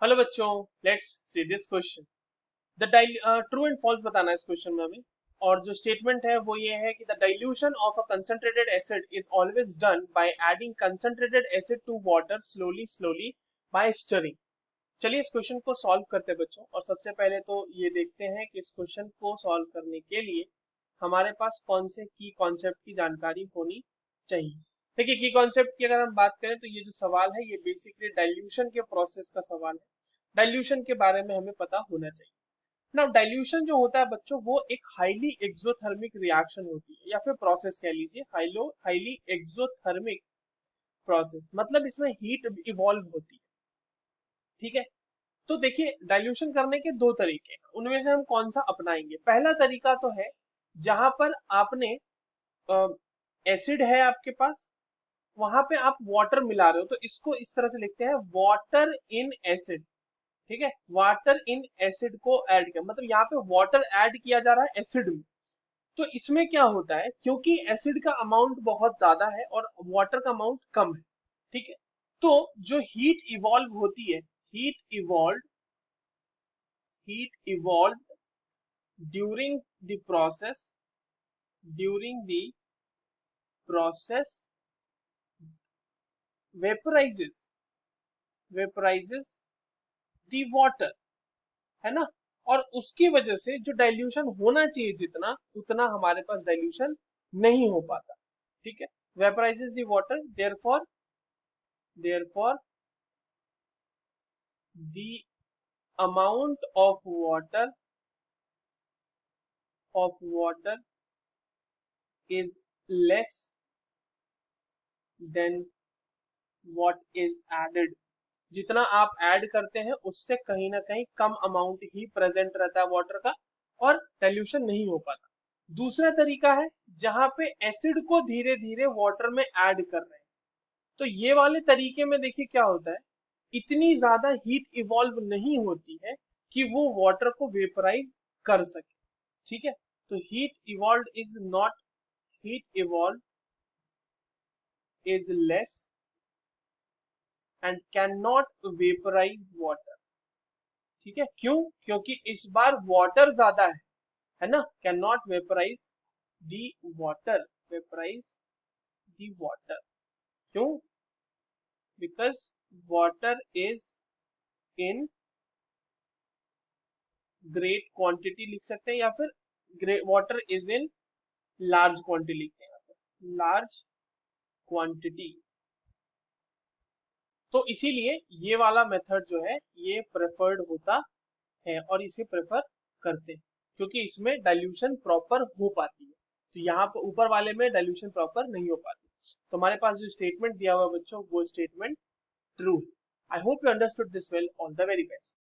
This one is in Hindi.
हेलो बच्चों, let's see this question. The true and false बताना है इस क्वेश्चन में हमें। और जो स्टेटमेंट है वो ये है कि the dilution of a concentrated acid is always done by adding concentrated acid to water slowly slowly by stirring. चलिए इस क्वेश्चन को सॉल्व करते हैं बच्चों। और सबसे पहले तो ये देखते हैं कि इस क्वेश्चन को सॉल्व करने के लिए हमारे पास कौन से की कॉन्सेप्ट की जानकारी होनी चाहिए। देखिए, की कॉन्सेप्ट की अगर हम बात करें तो ये जो सवाल है ये बेसिकली डाइल्यूशन के प्रोसेस का सवाल है। डाइल्यूशन के बारे में हमें पता होना चाहिए ना। डाइल्यूशन जो होता है बच्चों वो एक हाईली एक्सोथर्मिक रिएक्शन होती है या फिर प्रोसेस कह लीजिए, हाईली एक्सोथर्मिक प्रोसेस, मतलब इसमें हीट इवॉल्व होती है। ठीक है। तो देखिए, डाइल्यूशन करने के दो तरीके हैं, उनमें से हम कौन सा अपनाएंगे। पहला तरीका तो है जहां पर आपने एसिड है आपके पास, वहां पे आप वाटर मिला रहे हो, तो इसको इस तरह से लिखते हैं वाटर इन एसिड। ठीक है, वाटर इन एसिड को ऐड किया, मतलब यहाँ पे वाटर ऐड किया जा रहा है एसिड में। तो इसमें क्या होता है, क्योंकि एसिड का अमाउंट बहुत ज्यादा है और वाटर का अमाउंट कम है। ठीक है। तो जो heat evolve during the process during the process vaporises vaporises the water, है ना। और उसकी वजह से जो डाइल्यूशन होना चाहिए जितना, उतना हमारे पास डाइल्यूशन नहीं हो पाता। ठीक है। Vaporises the water, therefore the amount of water is less than what is added. जितना आप ऐड करते हैं उससे कहीं ना कहीं कम अमाउंट ही प्रेजेंट रहता है वाटर का, और डाइल्यूशन नहीं हो पाता। दूसरा तरीका है जहां पे एसिड को धीरे धीरे वाटर में ऐड कर रहे हैं। तो ये वाले तरीके में देखिए क्या होता है, इतनी ज्यादा हीट इवॉल्व नहीं होती है कि वो वाटर को वेपराइज कर सके। ठीक है। तो heat evolve is less and can not vaporise water. ठीक है। क्यों? क्योंकि इस बार वाटर ज्यादा है ना। Can not the water vaporise the water. क्यों? Because water is in great quantity लिख सकते हैं, या फिर water is in large quantity लिखते हैं, यहाँ पे लार्ज क्वांटिटी। तो इसीलिए ये वाला मेथड जो है ये प्रेफर्ड होता है और इसे प्रेफर करते हैं, क्योंकि इसमें डाइल्यूशन प्रॉपर हो पाती है। तो यहाँ पर ऊपर वाले में डाइल्यूशन प्रॉपर नहीं हो पाती। तो हमारे पास जो स्टेटमेंट दिया हुआ है बच्चों, वो स्टेटमेंट ट्रू है। I hope you understood this well. All the very best.